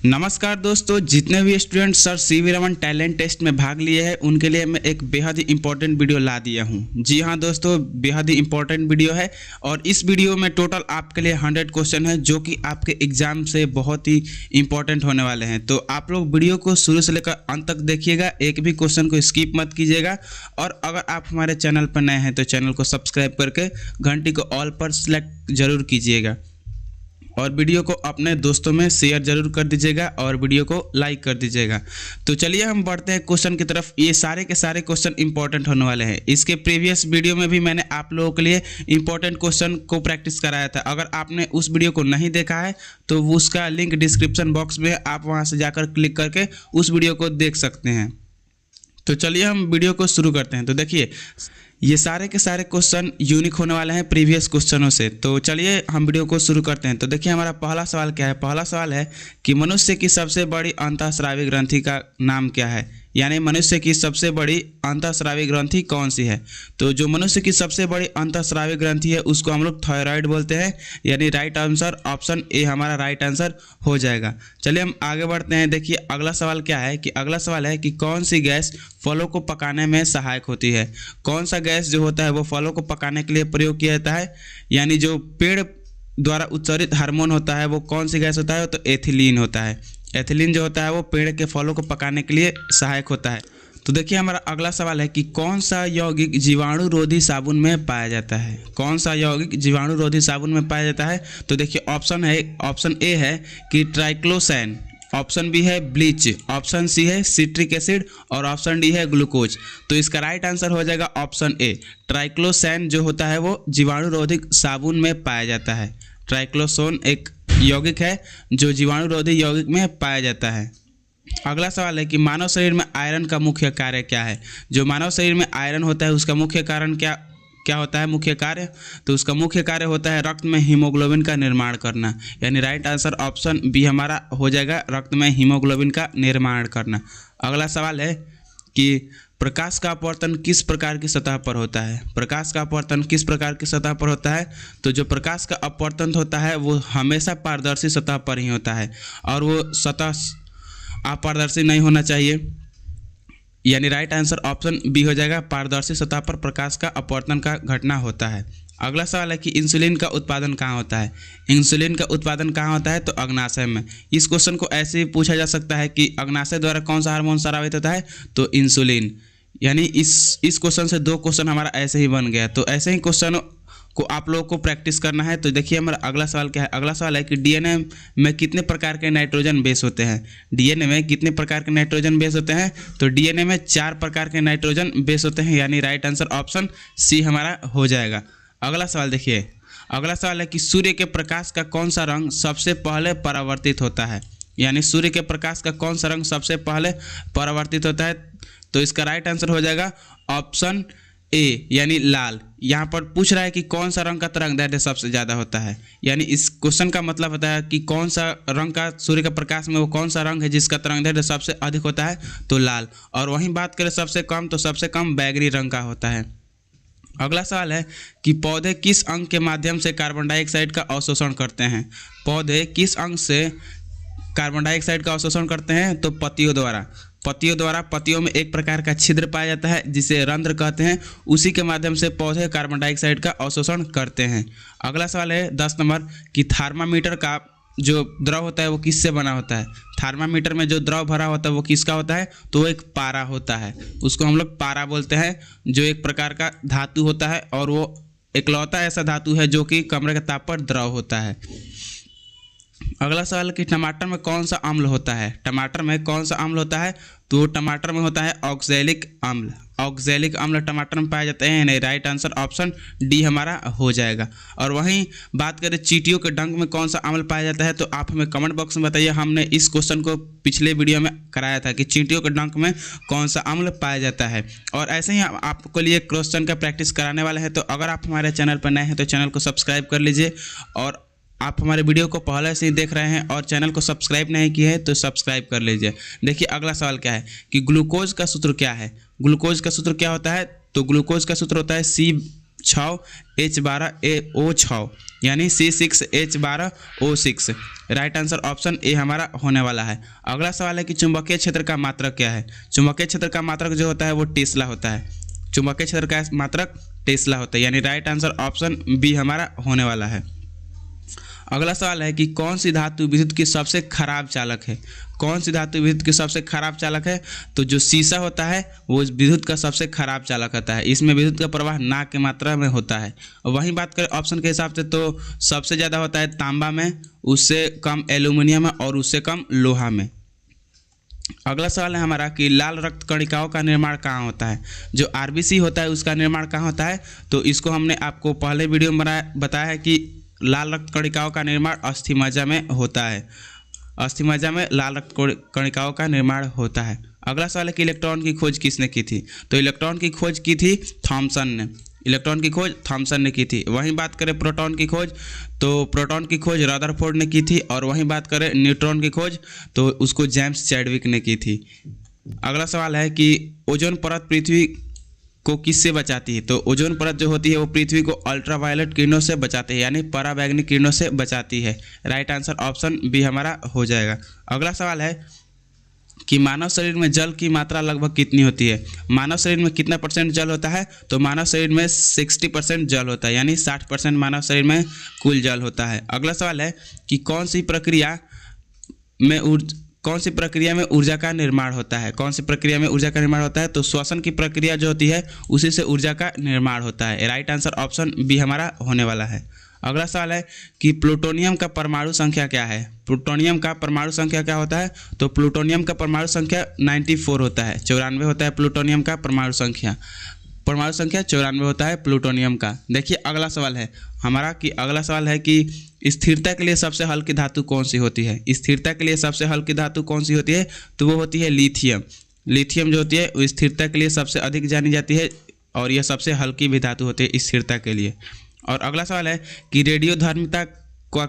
नमस्कार दोस्तों, जितने भी student sir CV Raman talent test में भाग लिए हैं उनके लिए मैं एक बेहद ही इंपॉर्टेंट वीडियो ला दिया हूं। जी हां दोस्तों, बेहद ही इंपॉर्टेंट वीडियो है और इस वीडियो में टोटल आपके लिए 100 क्वेश्चन है जो कि आपके एग्जाम से बहुत ही इंपॉर्टेंट होने वाले हैं। तो आप लोग वीडियो को शुरू से लेकर अंत तक देखिएगा, एक भी क्वेश्चन को स्किप मत कीजिएगा। और अगर आप हमारे चैनल पर नए हैं तो चैनल को सब्सक्राइब करके घंटी को ऑल पर सेलेक्ट जरूर कीजिएगा और वीडियो को अपने दोस्तों में शेयर जरूर कर दीजिएगा और वीडियो को लाइक कर दीजिएगा। तो चलिए हम बढ़ते हैं क्वेश्चन की तरफ। ये सारे के सारे क्वेश्चन इंपॉर्टेंट होने वाले हैं। इसके प्रीवियस वीडियो में भी मैंने आप लोगों के लिए इंपॉर्टेंट क्वेश्चन को प्रैक्टिस कराया था। अगर आपने उस वीडियो को नहीं देखा है तो उसका लिंक डिस्क्रिप्शन बॉक्स में है, आप वहाँ से जाकर क्लिक करके उस वीडियो को देख सकते हैं। तो चलिए हम वीडियो को शुरू करते हैं। तो देखिए, ये सारे के सारे क्वेश्चन यूनिक होने वाले हैं प्रीवियस क्वेश्चनों से। तो चलिए हम वीडियो को शुरू करते हैं। तो देखिए हमारा पहला सवाल क्या है। पहला सवाल है कि मनुष्य की सबसे बड़ी अंतःस्रावी ग्रंथि का नाम क्या है, यानी मनुष्य की सबसे बड़ी अंतःस्रावी ग्रंथि कौन सी है। तो जो मनुष्य की सबसे बड़ी अंतःस्रावी ग्रंथि है उसको हम लोग थायराइड बोलते हैं, यानी राइट आंसर ऑप्शन ए हमारा राइट आंसर हो जाएगा। चलिए हम आगे बढ़ते हैं। देखिए अगला सवाल क्या है कि अगला सवाल है कि कौन सी गैस फलों को पकाने में सहायक होती है। कौन सा गैस जो होता है वो फलों को पकाने के लिए प्रयोग किया जाता है, यानी जो पेड़ द्वारा उत्सर्जित हार्मोन होता है वो कौन सी गैस होता है, तो एथिलीन होता है। एथिलीन जो होता है वो पेड़ के फलों को पकाने के लिए सहायक होता है। तो देखिए हमारा अगला सवाल है कि कौन सा यौगिक जीवाणुरोधी साबुन में पाया जाता है। कौन सा यौगिक जीवाणुरोधी साबुन में पाया जाता है। तो देखिए ऑप्शन ए है कि ट्राइक्लोसैन, ऑप्शन बी है ब्लीच, ऑप्शन सी है सिट्रिक एसिड और ऑप्शन डी है ग्लूकोज। तो इसका राइट आंसर हो जाएगा ऑप्शन ए। ट्राइक्लोसैन जो होता है वो जीवाणुरोधी साबुन में पाया जाता है। ट्राइक्लोसोन एक यौगिक है जो जीवाणुरोधी यौगिक में पाया जाता है। अगला सवाल है कि मानव शरीर में आयरन का मुख्य कार्य क्या है। जो मानव शरीर में आयरन होता है उसका मुख्य कारण क्या होता है, मुख्य कार्य। तो उसका मुख्य कार्य होता है रक्त में हीमोग्लोबिन का निर्माण करना, यानी राइट आंसर ऑप्शन बी हमारा हो जाएगा, रक्त में हीमोग्लोबिन का निर्माण करना। अगला सवाल है कि प्रकाश का अपवर्तन किस प्रकार की सतह पर होता है। प्रकाश का अपवर्तन किस प्रकार की सतह पर होता है। तो जो प्रकाश का अपवर्तन होता है वो हमेशा पारदर्शी सतह पर ही होता है और वो सतह अपारदर्शी नहीं होना चाहिए, यानी राइट आंसर ऑप्शन बी हो जाएगा, पारदर्शी सतह पर प्रकाश का अपवर्तन का घटना होता है। अगला सवाल है कि इंसुलिन का उत्पादन कहाँ होता है। इंसुलिन का उत्पादन कहाँ होता है, तो अग्नाशय में। इस क्वेश्चन को ऐसे ही पूछा जा सकता है कि अग्नाशय द्वारा कौन सा हार्मोन स्रावित होता है, तो इंसुलिन। यानी इस क्वेश्चन से दो क्वेश्चन हमारा ऐसे ही बन गया। तो ऐसे ही क्वेश्चन को आप लोगों को प्रैक्टिस करना है। तो देखिए हमारा अगला सवाल क्या है। अगला सवाल है कि डीएनए में कितने प्रकार के नाइट्रोजन बेस होते हैं। डीएनए में कितने प्रकार के नाइट्रोजन बेस होते हैं। तो डीएनए में 4 प्रकार के नाइट्रोजन बेस होते हैं, यानी राइट आंसर ऑप्शन सी हमारा हो जाएगा। अगला सवाल देखिए, अगला सवाल है कि सूर्य के प्रकाश का कौन सा रंग सबसे पहले परावर्तित होता है, यानी सूर्य के प्रकाश का कौन सा रंग सबसे पहले परावर्तित होता है। तो इसका राइट आंसर हो जाएगा ऑप्शन ए, यानी लाल। यहाँ पर पूछ रहा है कि कौन सा रंग का तरंगदैर्ध्य सबसे ज़्यादा होता है, यानी इस क्वेश्चन का मतलब होता है कि कौन सा रंग का सूर्य के प्रकाश में वो कौन सा रंग है जिसका तरंगदैर्ध्य सबसे अधिक होता है, तो लाल। और वहीं बात करें सबसे कम, तो सबसे कम बैगनी रंग का होता है। अगला सवाल है कि पौधे किस अंग के माध्यम से कार्बन डाइऑक्साइड का अवशोषण करते हैं। पौधे किस अंग से कार्बन डाइऑक्साइड का अवशोषण करते हैं, तो पत्तियों द्वारा। पत्तियों में एक प्रकार का छिद्र पाया जाता है जिसे रंध्र कहते हैं, उसी के माध्यम से पौधे कार्बन डाइऑक्साइड का अवशोषण करते हैं। अगला सवाल है 10 नंबर कि थर्मामीटर का जो द्रव होता है वो किससे बना होता है। थर्मामीटर में जो द्रव भरा होता है वो किसका होता है, तो वो एक पारा होता है, उसको हम लोग पारा बोलते हैं, जो एक प्रकार का धातु होता है और वो इकलौता ऐसा धातु है जो कि कमरे के ताप पर द्रव होता है। अगला सवाल है कि टमाटर में कौन सा अम्ल होता है। टमाटर में कौन सा अम्ल होता है, तो टमाटर में होता है ऑक्सैलिक अम्ल। ऑक्सैलिक अम्ल टमाटर में पाए जाते हैं, यानी राइट आंसर ऑप्शन डी हमारा हो जाएगा। और वहीं बात करें चींटियों के डंक में कौन सा अम्ल पाया जाता है, तो आप हमें कमेंट बॉक्स में बताइए। हमने इस क्वेश्चन को पिछले वीडियो में कराया था कि चींटियों के डंक में कौन सा अम्ल पाया जाता है। और ऐसे ही आपको लिए क्वेश्चन का प्रैक्टिस कराने वाले हैं। तो अगर आप हमारे चैनल पर नए हैं तो चैनल को सब्सक्राइब कर लीजिए, और आप हमारे वीडियो को पहले से ही देख रहे हैं और चैनल को सब्सक्राइब नहीं किए हैं तो सब्सक्राइब कर लीजिए। देखिए अगला सवाल क्या है कि ग्लूकोज का सूत्र क्या है। ग्लूकोज का सूत्र क्या होता है, तो ग्लूकोज का सूत्र होता है C6H12O6 यानी C6H12O6। Right answer option A हमारा होने वाला है। अगला सवाल है कि चुंबकीय क्षेत्र का मात्रक क्या है। चुंबकीय क्षेत्र का मात्रक जो होता है वो टेस्ला होता है। चुंबकीय क्षेत्र का मात्रक टेस्ला होता है, यानी राइट आंसर ऑप्शन बी हमारा होने वाला है। अगला सवाल है कि कौन सी धातु विद्युत की सबसे खराब चालक है। कौन सी धातु विद्युत की सबसे खराब चालक है। तो जो शीशा होता है वो विद्युत का सबसे खराब चालक होता है। इसमें विद्युत का प्रवाह ना की मात्रा में होता है। वहीं बात करें ऑप्शन के हिसाब से तो सबसे ज़्यादा होता है तांबा में, उससे कम एल्यूमिनियम में और उससे कम लोहा में। अगला सवाल है हमारा कि लाल रक्त कणिकाओं का निर्माण कहाँ होता है। जो आरबीसी होता है उसका निर्माण कहाँ होता है। तो इसको हमने आपको पहले वीडियो में बताया है कि लाल रक्त कणिकाओं का निर्माण अस्थिमज्जा में होता है। अस्थिमज्जा में लाल रक्त कणिकाओं का निर्माण होता है। अगला सवाल है कि इलेक्ट्रॉन की खोज किसने की थी। तो इलेक्ट्रॉन की खोज की थी थॉमसन ने। इलेक्ट्रॉन की खोज थॉमसन ने की थी। वहीं बात करें प्रोटॉन की खोज, तो प्रोटॉन की खोज रदरफोर्ड ने की थी। और वहीं बात करें न्यूट्रॉन की खोज तो उसको जेम्स चैडविक ने की थी। अगला सवाल है कि ओजोन परत पृथ्वी को किससे बचाती है। तो ओजोन परत जो होती है वो पृथ्वी को अल्ट्रावायलेट किरणों से बचाती है, यानी पराबैंगनी किरणों से बचाती है। राइट आंसर ऑप्शन बी हमारा हो जाएगा। अगला सवाल है कि मानव शरीर में जल की मात्रा लगभग कितनी होती है। मानव शरीर में कितना % जल होता है। तो मानव शरीर में 60% जल होता है, यानी 60% मानव शरीर में कुल जल होता है। अगला सवाल है कि कौन सी प्रक्रिया में ऊर्जा का निर्माण होता है। कौन सी प्रक्रिया में ऊर्जा का निर्माण होता है। तो श्वसन की प्रक्रिया जो होती है उसी से ऊर्जा का निर्माण होता है। राइट आंसर ऑप्शन बी हमारा होने वाला है। अगला सवाल है कि प्लूटोनियम का परमाणु संख्या क्या है। प्लूटोनियम का परमाणु संख्या क्या होता है। तो प्लूटोनियम का परमाणु संख्या 94 होता है, 94 होता है प्लूटोनियम का परमाणु संख्या 94 होता है प्लूटोनियम का। देखिए अगला सवाल है हमारा कि अगला सवाल है कि स्थिरता के लिए सबसे हल्की धातु कौन सी होती है। स्थिरता के लिए सबसे हल्की धातु कौन सी होती है। तो वो होती है लिथियम। लिथियम जो होती है वो स्थिरता के लिए सबसे अधिक जानी जाती है और यह सबसे हल्की भी धातु होती है स्थिरता के लिए। और अगला सवाल है कि रेडियोधर्मिता का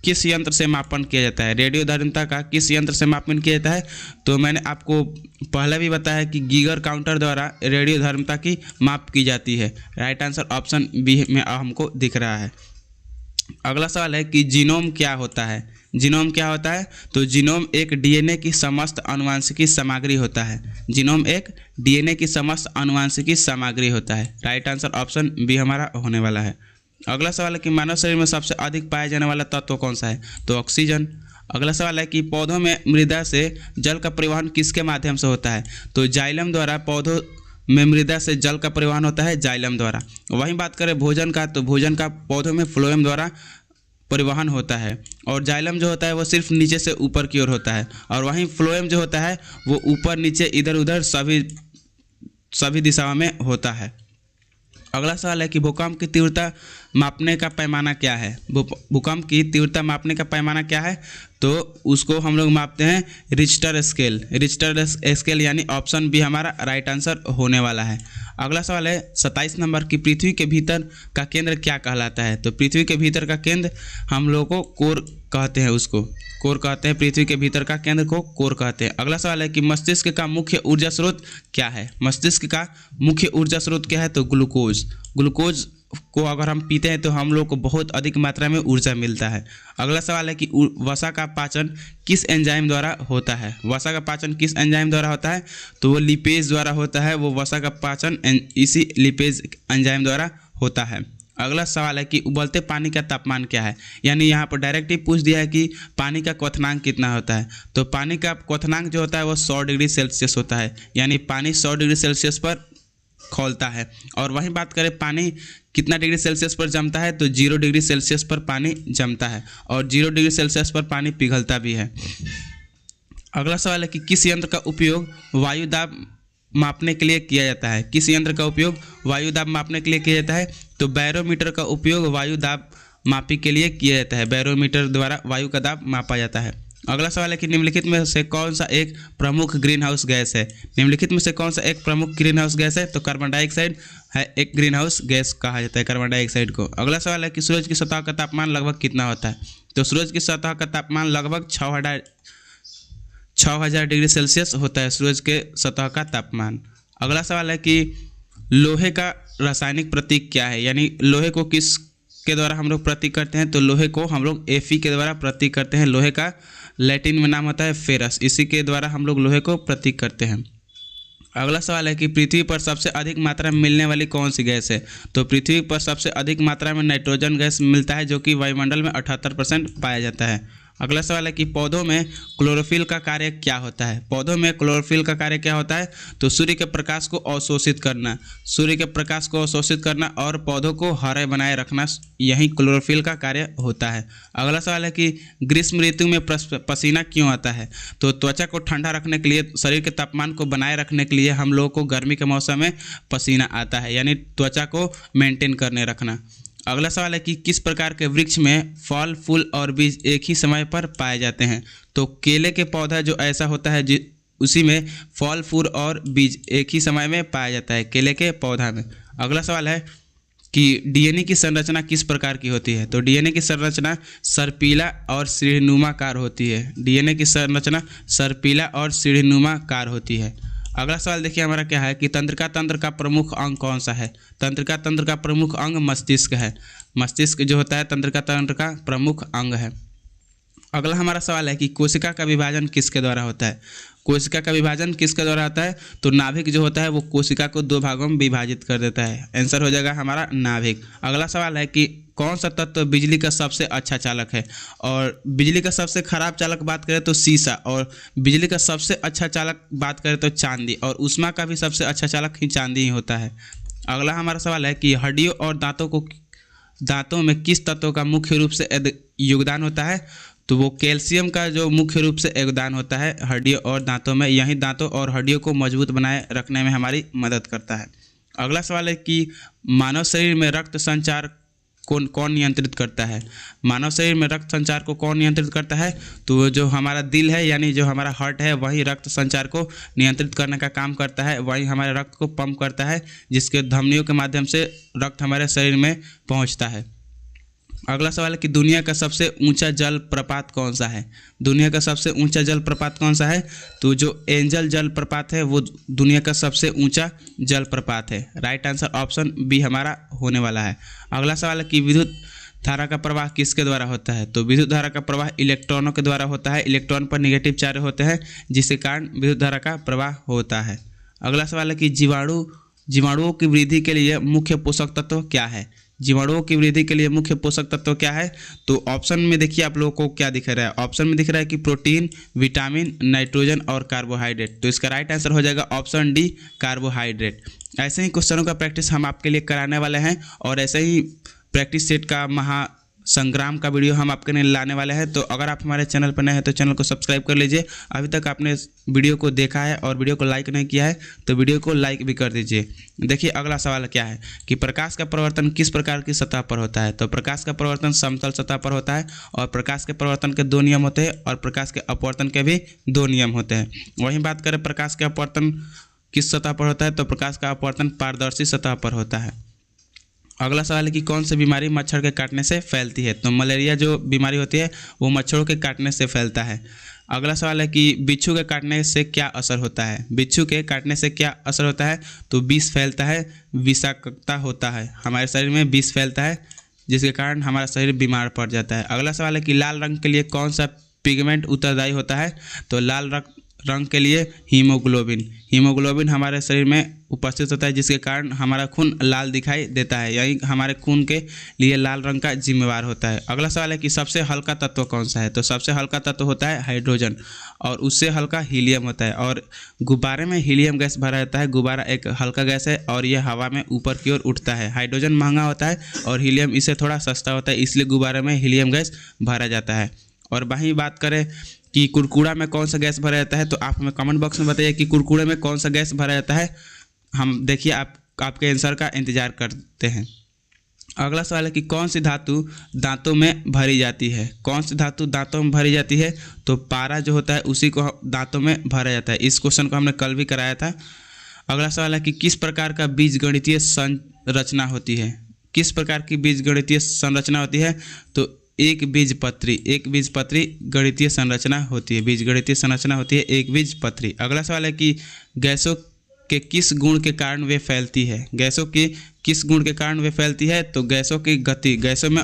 किस यंत्र से मापन किया जाता है। रेडियोधर्मिता का किस यंत्र से मापन किया जाता है। तो मैंने आपको पहले भी बताया कि गीगर काउंटर द्वारा रेडियोधर्मिता की माप की जाती है। राइट आंसर ऑप्शन बी में हमको दिख रहा है। अगला सवाल है कि जीनोम क्या होता है। जीनोम क्या होता है। तो जीनोम एक डीएनए की समस्त आनुवंशिकी सामग्री होता है। जीनोम एक डीएनए की समस्त आनुवंशिकी सामग्री होता है। राइट आंसर ऑप्शन बी हमारा होने वाला है। अगला सवाल है कि मानव शरीर में सबसे अधिक पाया जाने वाला तत्व कौन सा है। तो ऑक्सीजन। अगला सवाल है कि पौधों में मृदा से जल का परिवहन किसके माध्यम से होता है। तो जाइलम द्वारा पौधों में मृदा से जल का परिवहन होता है जाइलम द्वारा। वहीं बात करें भोजन का, तो भोजन का पौधों में फ्लोएम द्वारा परिवहन होता है। और जाइलम जो होता है वो सिर्फ नीचे से ऊपर की ओर होता है और वहीं फ्लोएम जो होता है वो ऊपर नीचे इधर उधर सभी दिशाओं में होता है। अगला सवाल है कि भूकंप की तीव्रता मापने का पैमाना क्या है। भूकंप की तीव्रता मापने का पैमाना क्या है। तो उसको हम लोग मापते हैं रिक्टर स्केल। रिक्टर स्केल यानी ऑप्शन बी हमारा राइट आंसर होने वाला है। अगला सवाल है 27 नंबर की पृथ्वी के भीतर का केंद्र क्या कहलाता है। तो पृथ्वी के भीतर का केंद्र हम लोग को कोर कहते हैं, उसको कोर कहते हैं। पृथ्वी के भीतर का केंद्र को कोर कहते हैं। अगला सवाल है कि मस्तिष्क का मुख्य ऊर्जा स्रोत क्या है। मस्तिष्क का मुख्य ऊर्जा स्रोत क्या है। तो ग्लूकोज। ग्लूकोज को अगर हम पीते हैं तो हम लोग को बहुत अधिक मात्रा में ऊर्जा मिलता है। अगला सवाल है कि वसा का पाचन किस एंजाइम द्वारा होता है। वसा का पाचन किस एंजाइम द्वारा होता है। तो वो लिपेज द्वारा होता है। वो वसा का पाचन इसी लिपेज एंजाइम द्वारा होता है। अगला सवाल है कि उबलते पानी का तापमान क्या है। यानी यहाँ पर डायरेक्ट ही पूछ दिया है कि पानी का क्वथनांक कितना होता है। तो पानी का क्वथनांक जो होता है वो 100 डिग्री सेल्सियस होता है, यानी पानी 100 डिग्री सेल्सियस पर खौलता है। और वहीं बात करें पानी कितना डिग्री सेल्सियस पर जमता है। तो 0 डिग्री सेल्सियस पर पानी जमता है और 0 डिग्री सेल्सियस पर पानी पिघलता भी है। अगला सवाल है कि किस यंत्र का उपयोग वायु दाब मापने के लिए किया जाता है। किस यंत्र का उपयोग वायु दाब मापने के लिए किया जाता है। तो बैरोमीटर का उपयोग वायु दाब मापी के लिए किया जाता है। बैरोमीटर द्वारा वायु का दाब मापा जाता है। अगला सवाल है कि निम्नलिखित में से कौन सा एक प्रमुख ग्रीन हाउस गैस है। निम्नलिखित में से कौन सा एक प्रमुख ग्रीन हाउस गैस है। तो कार्बन डाइऑक्साइड है एक ग्रीन हाउस गैस कहा जाता है कार्बन डाइऑक्साइड को। अगला सवाल है कि सूरज की सतह का तापमान लगभग कितना होता है। तो सूरज की सतह का तापमान लगभग 6000 डिग्री सेल्सियस होता है सूरज के सतह का तापमान। अगला सवाल है कि लोहे का रासायनिक प्रतीक क्या है, यानी लोहे को किस के द्वारा हम लोग प्रतीक करते हैं, तो लोहे को हम लोग Fe के द्वारा प्रतीक करते हैं। लोहे का लैटिन में नाम होता है फेरस, इसी के द्वारा हम लोग लोहे को प्रतीक करते हैं। अगला सवाल है कि पृथ्वी पर सबसे अधिक मात्रा में मिलने वाली कौन सी गैस है, तो पृथ्वी पर सबसे अधिक मात्रा में नाइट्रोजन गैस मिलता है, जो कि वायुमंडल में 78% पाया जाता है। अगला सवाल है कि पौधों में क्लोरोफिल का कार्य क्या होता है। पौधों में क्लोरोफिल का कार्य क्या होता है, तो सूर्य के प्रकाश को अवशोषित करना, सूर्य के प्रकाश को अवशोषित करना और पौधों को हरे बनाए रखना, यही क्लोरोफिल का कार्य होता है। अगला सवाल है कि ग्रीष्म ऋतु में पसीना क्यों आता है, तो त्वचा को ठंडा रखने के लिए, शरीर के तापमान को बनाए रखने के लिए हम लोगों को गर्मी के मौसम में पसीना आता है, यानी त्वचा को मेंटेन करने रखना। अगला सवाल है कि किस प्रकार के वृक्ष में फल, फूल और बीज एक ही समय पर पाए जाते हैं, तो केले के पौधा जो ऐसा होता है उसी में फल, फूल और बीज एक ही समय में पाया जाता है, केले के पौधा में। अगला सवाल है कि डीएनए की संरचना किस प्रकार की होती है, तो डीएनए की संरचना सर्पिला और सीढ़ीनुमाकार होती है। डीएनए की संरचना सर्पिला और सीढ़ीनुमाकार होती है। अगला सवाल देखिए हमारा क्या है कि तंत्रिका तंत्र का प्रमुख अंग कौन सा है। तंत्रिका तंत्र का प्रमुख अंग मस्तिष्क है। मस्तिष्क जो होता है तंत्रिका तंत्र का प्रमुख अंग है। अगला हमारा सवाल है कि कोशिका का विभाजन किसके द्वारा होता है। कोशिका का विभाजन किसके द्वारा होता है, तो नाभिक जो होता है वो कोशिका को 2 भागों में विभाजित कर देता है। आंसर हो जाएगा हमारा नाभिक। अगला सवाल है कि कौन सा तत्व बिजली का सबसे अच्छा चालक है, और बिजली का सबसे खराब चालक बात करें तो शीशा, और बिजली का सबसे अच्छा चालक बात करें तो चांदी, और ऊष्मा का भी सबसे अच्छा चालक ही चांदी ही होता है। अगला हमारा सवाल है कि हड्डियों और दांतों में किस तत्व का मुख्य रूप से योगदान होता है, तो वो कैल्शियम का जो मुख्य रूप से योगदान होता है हड्डियों और दांतों में, यही दांतों और हड्डियों को मजबूत बनाए रखने में हमारी मदद करता है। अगला सवाल है कि मानव शरीर में रक्त संचार कौन नियंत्रित करता है। मानव शरीर में रक्त संचार को कौन नियंत्रित करता है, तो जो हमारा दिल है यानी जो हमारा हार्ट है वही रक्त संचार को नियंत्रित करने का काम करता है, वही हमारे रक्त को पंप करता है, जिसके धमनियों के माध्यम से रक्त हमारे शरीर में पहुंचता है। अगला सवाल है कि दुनिया का सबसे ऊंचा जल प्रपात कौन सा है। दुनिया का सबसे ऊंचा जल प्रपात कौन सा है, तो जो एंजल जल प्रपात है वो दुनिया का सबसे ऊंचा जल प्रपात है। राइट आंसर ऑप्शन बी हमारा होने वाला है। अगला सवाल है कि विद्युत धारा का प्रवाह किसके द्वारा होता है, तो विद्युत धारा का प्रवाह इलेक्ट्रॉनों के द्वारा होता है। इलेक्ट्रॉन पर नेगेटिव चार्ज होते हैं, जिसके कारण विद्युत धारा का प्रवाह होता है। अगला सवाल है कि जीवाणुओं की वृद्धि के लिए मुख्य पोषक तत्व क्या है। जीवाणुओं की वृद्धि के लिए मुख्य पोषक तत्व क्या है, तो ऑप्शन में देखिए आप लोगों को क्या दिख रहा है। ऑप्शन में दिख रहा है कि प्रोटीन, विटामिन, नाइट्रोजन और कार्बोहाइड्रेट, तो इसका राइट आंसर हो जाएगा ऑप्शन डी कार्बोहाइड्रेट। ऐसे ही क्वेश्चनों का प्रैक्टिस हम आपके लिए कराने वाले हैं, और ऐसे ही प्रैक्टिस सेट का संग्राम का वीडियो हम आपके लिए लाने वाले हैं। तो अगर आप हमारे चैनल पर नए हैं तो चैनल को सब्सक्राइब कर लीजिए। अभी तक आपने वीडियो को देखा है और वीडियो को लाइक नहीं किया है तो वीडियो को लाइक भी कर दीजिए। देखिए अगला सवाल क्या है कि प्रकाश का परिवर्तन किस प्रकार की सतह पर होता है, तो प्रकाश का परिवर्तन समतल सतह पर होता है, और प्रकाश के परिवर्तन के 2 नियम होते हैं और प्रकाश के अपवर्तन के भी 2 नियम होते हैं। वहीं बात करें प्रकाश के अपवर्तन किस सतह पर होता है, तो प्रकाश का अपवर्तन पारदर्शी सतह पर होता है। अगला सवाल है कि कौन सी बीमारी मच्छर के काटने से फैलती है, तो मलेरिया जो बीमारी होती है वो मच्छरों के काटने से फैलता है। अगला सवाल है कि बिच्छू के काटने से क्या असर होता है। बिच्छू के काटने से क्या असर होता है, तो विष फैलता है, विषाक्तता होता है, हमारे शरीर में विष फैलता है, जिसके कारण हमारा शरीर बीमार पड़ जाता है। अगला सवाल है कि लाल रंग के लिए कौन सा पिगमेंट उत्तरदायी होता है, तो लाल रंग के लिए हीमोग्लोबिन हमारे शरीर में उपस्थित होता है, जिसके कारण हमारा खून लाल दिखाई देता है, यही हमारे खून के लिए लाल रंग का जिम्मेवार होता है। अगला सवाल है कि सबसे हल्का तत्व कौन सा है, तो सबसे हल्का तत्व होता है हाइड्रोजन, और उससे हल्का हीलियम होता है। और गुब्बारे में हीलियम गैस भरा रहता है। गुब्बारा एक हल्का गैस है और यह हवा में ऊपर की ओर उठता है। हाइड्रोजन महंगा होता है और हीलियम इससे थोड़ा सस्ता होता है, इसलिए गुब्बारे में हीलियम गैस भरा जाता है। और वहीं बात करें कि कुरकुरा में कौन सा गैस भरा जाता है, तो आप हमें कमेंट बॉक्स में बताइए कि कुरकुरे में कौन सा गैस भरा जाता है। हम देखिए आपके आंसर का इंतजार करते हैं। अगला सवाल है कि कौन सी धातु दांतों में भरी जाती है। कौन सी धातु दांतों में भरी जाती है, तो पारा जो होता है उसी को दांतों में भरा जाता है। इस क्वेश्चन को हमने कल भी कराया था। अगला सवाल है कि किस प्रकार का बीजगणितीय संरचना होती है। किस प्रकार की बीजगणितीय संरचना होती है, तो एक बीजपत्री गणितीय संरचना होती है। बीजगणितीय संरचना होती है एक बीजपत्री। अगला सवाल है कि गैसों के किस गुण के कारण वे फैलती है। गैसों की किस गुण के कारण वे फैलती है, तो गैसों की गति, गैसों में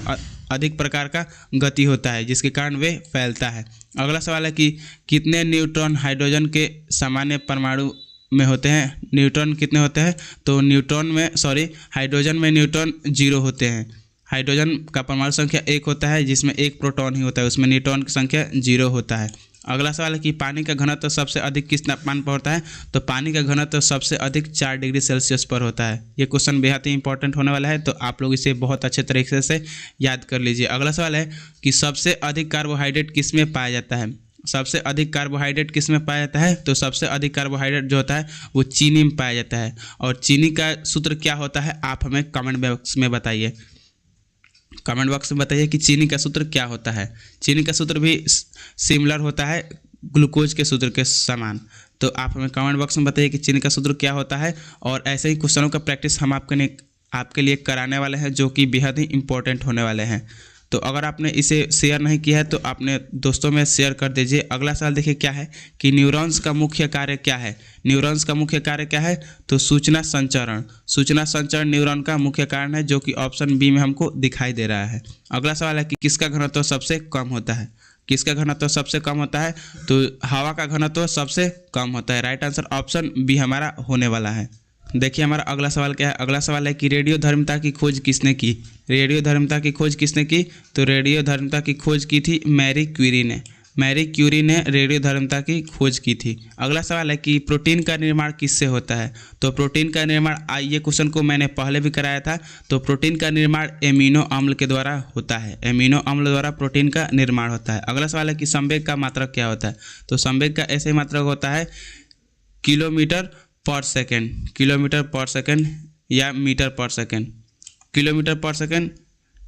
अधिक प्रकार का गति होता है जिसके कारण वे फैलता है। अगला सवाल है कि कितने न्यूट्रॉन हाइड्रोजन के सामान्य परमाणु में होते हैं। न्यूट्रॉन कितने होते हैं, तो हाइड्रोजन में न्यूट्रॉन 0 होते हैं। हाइड्रोजन का परमाणु संख्या 1 होता है जिसमें 1 प्रोटॉन ही होता है, उसमें न्यूट्रॉन की संख्या 0 होता है। अगला सवाल है कि पानी का घनत्व सबसे अधिक किस तापमान पर होता है, तो पानी का घनत्व सबसे अधिक 4 डिग्री सेल्सियस पर होता है। ये क्वेश्चन बेहद ही इंपॉर्टेंट होने वाला है, तो आप लोग इसे बहुत अच्छे तरीके से याद कर लीजिए। अगला सवाल है कि सबसे अधिक कार्बोहाइड्रेट किस में पाया जाता है। सबसे अधिक कार्बोहाइड्रेट किस में पाया जाता है, तो सबसे अधिक कार्बोहाइड्रेट जो होता है वो चीनी में पाया जाता है। और चीनी का सूत्र क्या होता है, आप हमें कमेंट बॉक्स में बताइए। कमेंट बॉक्स में बताइए कि चीनी का सूत्र क्या होता है। चीनी का सूत्र भी सिमिलर होता है ग्लूकोज के सूत्र के समान। तो आप हमें कमेंट बॉक्स में बताइए कि चीनी का सूत्र क्या होता है। और ऐसे ही क्वेश्चनों का प्रैक्टिस हम आपके लिए कराने वाले हैं जो कि बेहद ही इंपॉर्टेंट होने वाले हैं। तो अगर आपने इसे शेयर नहीं किया है तो अपने दोस्तों में शेयर कर दीजिए। अगला सवाल देखिए क्या है कि न्यूरॉन्स का मुख्य कार्य क्या है। न्यूरॉन्स का मुख्य कार्य क्या है, तो सूचना संचरण। सूचना संचरण न्यूरॉन का मुख्य कारण है जो कि ऑप्शन बी में हमको दिखाई दे रहा है। अगला सवाल है कि किसका घनत्व सबसे कम होता है। किसका घनत्व सबसे कम होता है, तो हवा का घनत्व सबसे कम होता है। राइट आंसर ऑप्शन बी हमारा होने वाला है। देखिए हमारा अगला सवाल क्या है। अगला सवाल है कि रेडियोधर्मिता की खोज किसने की। रेडियोधर्मिता की खोज किसने की, तो रेडियोधर्मिता की खोज की थी मैरी क्यूरी ने। मैरी क्यूरी ने रेडियोधर्मिता की खोज की थी। अगला सवाल है कि प्रोटीन का निर्माण किससे होता है, तो प्रोटीन का निर्माण, ये क्वेश्चन को मैंने पहले भी कराया था। तो प्रोटीन का निर्माण एमिनो अम्ल के द्वारा होता है। एमिनो अम्ल द्वारा प्रोटीन का निर्माण होता है। अगला सवाल है कि संवेग का मात्रक क्या होता है, तो संवेग का ऐसे मात्रक होता है किलोमीटर पर सेकेंड। किलोमीटर पर सेकेंड या मीटर पर सेकेंड। किलोमीटर पर सेकेंड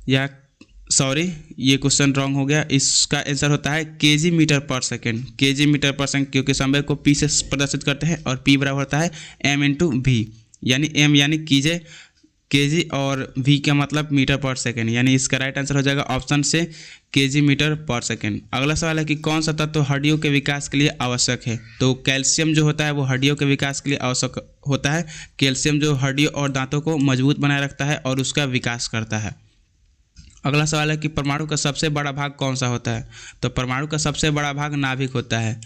या ये क्वेश्चन रॉन्ग हो गया। इसका आंसर होता है केजी मीटर पर सेकेंड। केजी मीटर पर सेकेंड, क्योंकि संवेग को पी से प्रदर्शित करते हैं और पी बराबर होता है एम इंटू वी, यानी एम यानी कीजे केजी और वी का मतलब मीटर पर सेकेंड, यानी इसका राइट आंसर हो जाएगा ऑप्शन से केजी मीटर पर सेकेंड। अगला सवाल है कि कौन सा तत्व हड्डियों के विकास के लिए आवश्यक है, तो कैल्शियम जो होता है वो हड्डियों के विकास के लिए आवश्यक होता है। कैल्शियम जो हड्डियों और दांतों को मजबूत बनाए रखता है और उसका विकास करता है। अगला सवाल है कि परमाणु का सबसे बड़ा भाग कौन सा होता है, तो परमाणु का सबसे बड़ा भाग नाभिक होता है।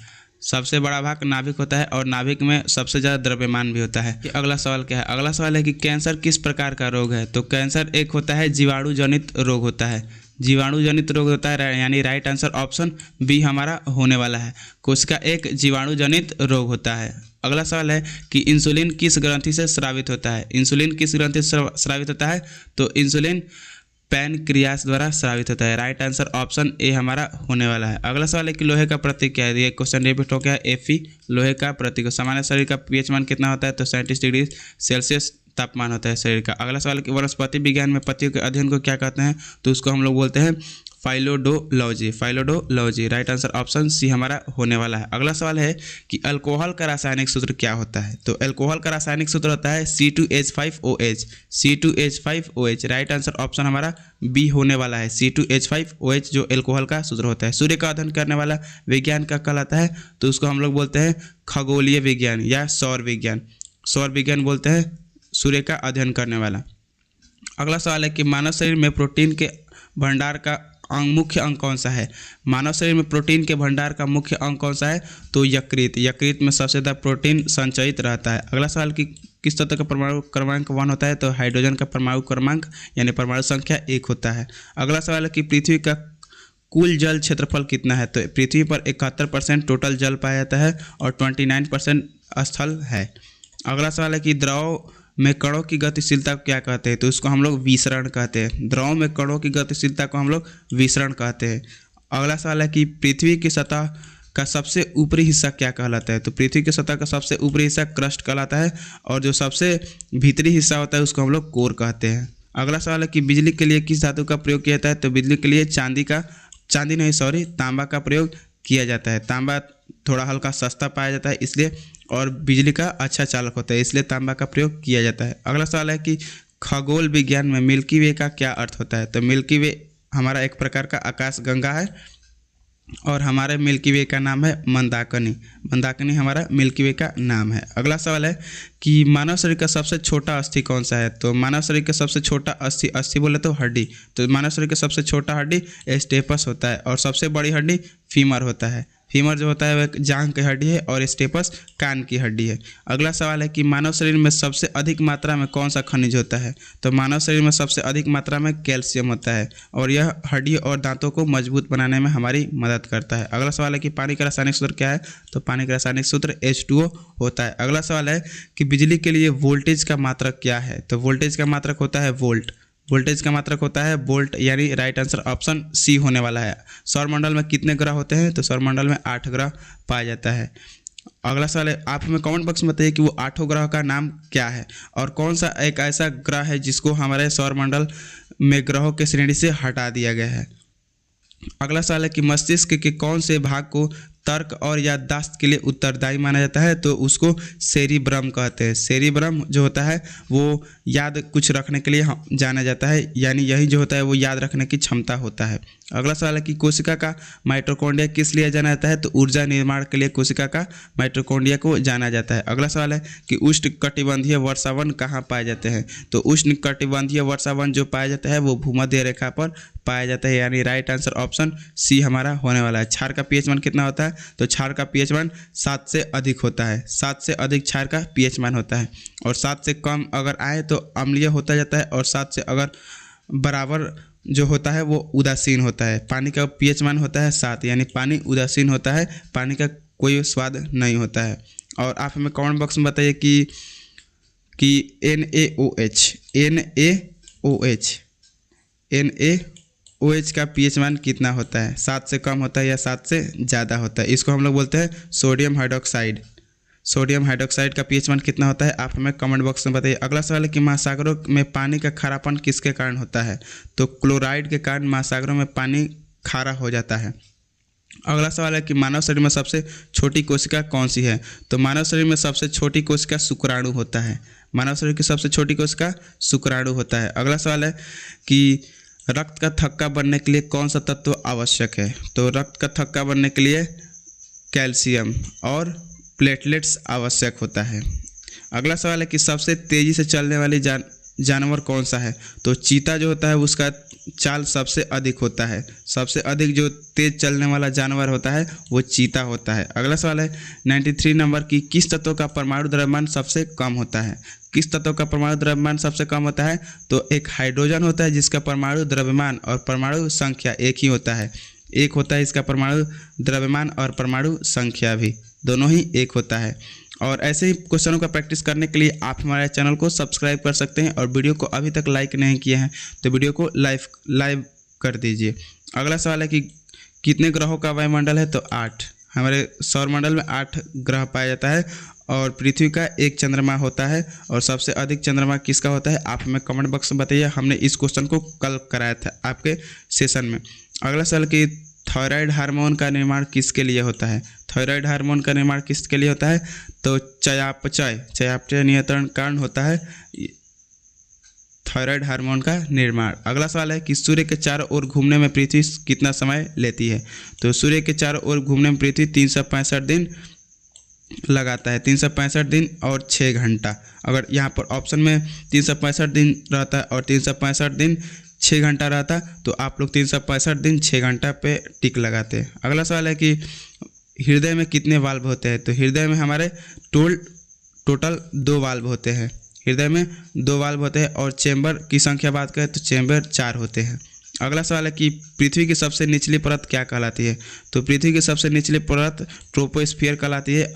सबसे बड़ा भाग नाभिक होता है और नाभिक में सबसे ज़्यादा द्रव्यमान भी होता है। अगला सवाल क्या है। अगला सवाल है कि कैंसर किस प्रकार का रोग है, तो कैंसर एक होता है जीवाणु जनित रोग होता है। जीवाणु जनित रोग होता है, यानी राइट आंसर ऑप्शन बी हमारा होने वाला है। कोशिका एक जीवाणु जनित रोग होता है। अगला सवाल है कि इंसुलिन किस ग्रंथि से स्रावित होता है। इंसुलिन किस ग्रंथि से स्रावित होता है, तो इंसुलिन पैनक्रियास द्वारा स्रावित होता है। राइट आंसर ऑप्शन ए हमारा होने वाला है। अगला सवाल है कि लोहे का प्रतीक क्या है। ये क्वेश्चन रिपीट हो गया है, Fe लोहे का प्रतीक। सामान्य शरीर का pH मान कितना होता है, तो 37 डिग्री सेल्सियस तापमान होता है शरीर का। अगला सवाल है कि वनस्पति विज्ञान में पत्तियों के अध्ययन को क्या कहते हैं, तो उसको हम लोग बोलते हैं फाइलोडोलॉजी। फाइलोडोलॉजी राइट आंसर ऑप्शन सी हमारा होने वाला है। अगला सवाल है कि अल्कोहल का रासायनिक सूत्र क्या होता है, तो अल्कोहल का रासायनिक सूत्र होता है C2H5OH। C2H5OH right answer option हमारा बी होने वाला है। C2H5OH जो अल्कोहल का सूत्र होता है। सूर्य का अध्ययन करने वाला विज्ञान का कहलाता है, तो उसको हम लोग बोलते हैं खगोलीय विज्ञान या सौर विज्ञान। सौर विज्ञान बोलते हैं सूर्य का अध्ययन करने वाला। अगला सवाल है कि मानव शरीर में प्रोटीन के भंडार का मुख्य अंग कौन सा है। मानव शरीर में प्रोटीन के भंडार का मुख्य अंग कौन सा है, तो यकृत। यकृत में सबसे ज़्यादा प्रोटीन संचयित रहता है। अगला सवाल कि किस तत्व का परमाणु क्रमांक 1 होता है, तो हाइड्रोजन का परमाणु क्रमांक यानी परमाणु संख्या 1 होता है। अगला सवाल है कि पृथ्वी का कुल जल क्षेत्रफल कितना है, तो पृथ्वी पर 71% टोटल जल पाया जाता है और 29% स्थल है। अगला सवाल है कि द्रव में कणों की गतिशीलता को क्या कहते हैं, तो इसको हम लोग विसरण कहते हैं। द्रव में कणों की गतिशीलता को हम लोग विसरण कहते हैं। अगला सवाल है कि पृथ्वी की सतह का सबसे ऊपरी हिस्सा क्या कहलाता है, तो पृथ्वी की सतह का सबसे ऊपरी हिस्सा क्रस्ट कहलाता है और जो सबसे भीतरी हिस्सा होता है उसको हम लोग कोर कहते हैं। अगला सवाल है कि बिजली के लिए किस धातु का प्रयोग किया जाता है, तो बिजली के लिए तांबा का प्रयोग किया जाता है। तांबा थोड़ा हल्का सस्ता पाया जाता है इसलिए, और बिजली का अच्छा चालक होता है इसलिए तांबा का प्रयोग किया जाता है। अगला सवाल है कि खगोल विज्ञान में मिल्की वे का क्या अर्थ होता है, तो मिल्की वे हमारा एक प्रकार का आकाश गंगा है। और हमारे मिल्की वे का नाम है मंदाकिनी। मंदाकिनी हमारा मिल्की वे का नाम है। अगला सवाल है कि मानव शरीर का सबसे छोटा अस्थि कौन सा है? तो मानव शरीर का सबसे छोटा अस्थि बोले तो हड्डी, तो मानव शरीर का सबसे छोटा हड्डी स्टेपस होता है और सबसे बड़ी हड्डी फीमर होता है। फीमर जो होता है वह जांघ की हड्डी है और स्टेपस कान की हड्डी है। अगला सवाल है कि मानव शरीर में सबसे अधिक मात्रा में कौन सा खनिज होता है? तो मानव शरीर में सबसे अधिक मात्रा में कैल्शियम होता है और यह हड्डी और दांतों को मजबूत बनाने में हमारी मदद करता है। अगला सवाल है कि पानी का रासायनिक सूत्र क्या है? तो पानी का रासायनिक सूत्र H2O होता है। अगला सवाल है कि बिजली के लिए वोल्टेज का मात्रक क्या है? तो वोल्टेज का मात्रक होता है वोल्ट। वोल्टेज का मात्रक होता है वोल्ट, यानी राइट आंसर ऑप्शन सी होने वाला है। सौरमंडल में कितने ग्रह होते हैं? तो सौरमंडल में 8 ग्रह पाया जाता है। अगला सवाल है, आप हमें कमेंट बॉक्स में बताइए कि वो 8 ग्रह का नाम क्या है और कौन सा एक ऐसा ग्रह है जिसको हमारे सौरमंडल में ग्रहों के श्रेणी से हटा दिया गया है। अगला सवाल है कि मस्तिष्क के कौन से भाग को तर्क और याददाश्त के लिए उत्तरदायी माना जाता है? तो उसको सेरिब्रम कहते हैं। सेरिब्रम जो होता है वो याद कुछ रखने के लिए जाना जाता है, यानी यही जो होता है वो याद रखने की क्षमता होता है। अगला सवाल है कि कोशिका का माइटोकॉन्ड्रिया किस लिए जाना जाता है? तो ऊर्जा निर्माण के लिए कोशिका का माइटोकॉन्ड्रिया को जाना जाता है। अगला सवाल है कि उष्णकटिबंधीय वर्षावन कहाँ पाए जाते हैं? तो उष्णकटिबंधीय वर्षावन जो पाया जाता है वो भूमध्य रेखा पर पाया जाता है, यानी राइट आंसर ऑप्शन सी हमारा होने वाला है। क्षार का पीएच मान कितना होता है? तो क्षार का पीएच मान 7 से अधिक होता है। 7 से अधिक क्षार का पीएच मान होता है और 7 से कम अगर आए तो अम्लीय होता जाता है और 7 से अगर बराबर जो होता है वो उदासीन होता है। पानी का पीएच मान होता है 7, यानी पानी उदासीन होता है, पानी का कोई स्वाद नहीं होता है। और आप हमें कमेंट बॉक्स में बताइए कि NaOH का पीएच मान कितना होता है? 7 से कम होता है या 7 से ज़्यादा होता है? इसको हम लोग बोलते हैं सोडियम हाइड्रोक्साइड। सोडियम हाइड्रोक्साइड का पीएच मान कितना होता है? आप हमें कमेंट बॉक्स में बताइए। अगला सवाल है कि महासागरों में पानी का खारापन किसके कारण होता है? तो क्लोराइड के कारण महासागरों में पानी खारा हो जाता है। अगला सवाल है कि मानव शरीर में सबसे छोटी कोशिका कौन सी है? तो मानव शरीर में सबसे छोटी कोशिका शुक्राणु होता है। मानव शरीर की सबसे छोटी कोशिका शुक्राणु होता है। अगला सवाल है कि रक्त का थक्का बनने के लिए कौन सा तत्व आवश्यक है? तो रक्त का थक्का बनने के लिए कैल्शियम और प्लेटलेट्स आवश्यक होता है। अगला सवाल है कि सबसे तेज़ी से चलने वाली जानवर कौन सा है? तो चीता जो होता है उसका चाल सबसे अधिक होता है। सबसे अधिक जो तेज़ चलने वाला जानवर होता है वो चीता होता है। अगला सवाल है 93 नंबर की, किस तत्व का परमाणु द्रव्यमान सबसे कम होता है? किस तत्व का परमाणु द्रव्यमान सबसे कम होता है? तो एक हाइड्रोजन होता है जिसका परमाणु द्रव्यमान और परमाणु संख्या एक ही होता है। एक होता है इसका परमाणु द्रव्यमान और परमाणु संख्या भी दोनों ही एक होता है। और ऐसे ही क्वेश्चनों का प्रैक्टिस करने के लिए आप हमारे चैनल को सब्सक्राइब कर सकते हैं और वीडियो को अभी तक लाइक नहीं किए हैं तो वीडियो को लाइव कर दीजिए। अगला सवाल है कि कितने ग्रहों का वायुमंडल है? तो 8। हमारे सौरमंडल में 8 ग्रह पाया जाता है और पृथ्वी का एक चंद्रमा होता है। और सबसे अधिक चंद्रमा किसका होता है? आप हमें कमेंट बॉक्स में बताइए। हमने इस क्वेश्चन को कल कराया था आपके सेशन में। अगला सवाल कि थायराइड हार्मोन का निर्माण किसके लिए होता है? थायराइड हार्मोन का निर्माण किसके लिए होता है? तो चयापचय नियंत्रण कारण होता है थायराइड हार्मोन का निर्माण। अगला सवाल है कि सूर्य के चारों ओर घूमने में पृथ्वी कितना समय लेती है? तो सूर्य के चारों ओर घूमने में पृथ्वी 365 दिन लगाता है। 365 दिन और 6 घंटा। अगर यहाँ पर ऑप्शन में 365 दिन रहता है और 365 दिन 6 घंटा रहता तो आप लोग 365 दिन 6 घंटा पे टिक लगाते। अगला सवाल है कि हृदय में कितने वाल्व होते हैं? तो हृदय में हमारे टोटल 2 वाल्व होते हैं। हृदय में 2 वाल्व होते हैं और चैम्बर की संख्या बात करें तो चैम्बर 4 होते हैं। अगला सवाल है कि पृथ्वी की सबसे निचली परत क्या कहलाती है? तो पृथ्वी की सबसे निचली परत ट्रोपोस्फीयर कहलाती है।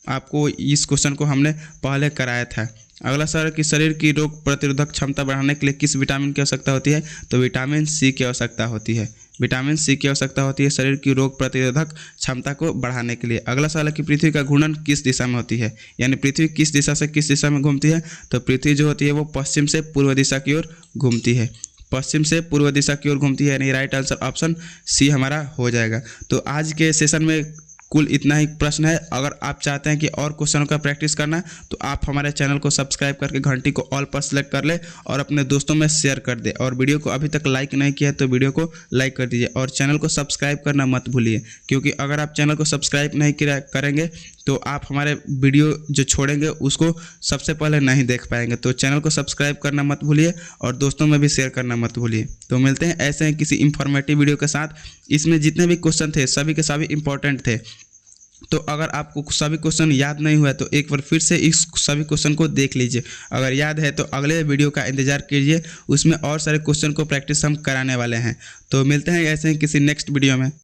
आपको इस क्वेश्चन को हमने पहले कराया था। अगला सवाल है कि शरीर की रोग प्रतिरोधक क्षमता बढ़ाने के लिए किस विटामिन की आवश्यकता होती है? तो विटामिन सी की आवश्यकता होती है। विटामिन सी की आवश्यकता होती है शरीर की रोग प्रतिरोधक क्षमता को बढ़ाने के लिए। अगला सवाल है कि पृथ्वी का घूर्णन किस दिशा में होती है? यानी पृथ्वी किस दिशा से किस दिशा में घूमती है? तो पृथ्वी जो होती है वो पश्चिम से पूर्व दिशा की ओर घूमती है। पश्चिम से पूर्व दिशा की ओर घूमती है, यानी राइट आंसर ऑप्शन सी हमारा हो जाएगा। तो आज के सेशन में कुल इतना ही प्रश्न है। अगर आप चाहते हैं कि और क्वेश्चनों का प्रैक्टिस करना तो आप हमारे चैनल को सब्सक्राइब करके घंटी को ऑल पर सेलेक्ट कर ले और अपने दोस्तों में शेयर कर दे। और वीडियो को अभी तक लाइक नहीं किया है तो वीडियो को लाइक कर दीजिए और चैनल को सब्सक्राइब करना मत भूलिए, क्योंकि अगर आप चैनल को सब्सक्राइब नहीं करेंगे तो आप हमारे वीडियो जो छोड़ेंगे उसको सबसे पहले नहीं देख पाएंगे। तो चैनल को सब्सक्राइब करना मत भूलिए और दोस्तों में भी शेयर करना मत भूलिए। तो मिलते हैं ऐसे ही किसी इंफॉर्मेटिव वीडियो के साथ। इसमें जितने भी क्वेश्चन थे सभी के सभी इंपॉर्टेंट थे। तो अगर आपको सभी क्वेश्चन याद नहीं हुआ तो एक बार फिर से इस सभी क्वेश्चन को देख लीजिए। अगर याद है तो अगले वीडियो का इंतजार कीजिए, उसमें और सारे क्वेश्चन को प्रैक्टिस हम कराने वाले हैं। तो मिलते हैं ऐसे ही किसी नेक्स्ट वीडियो में।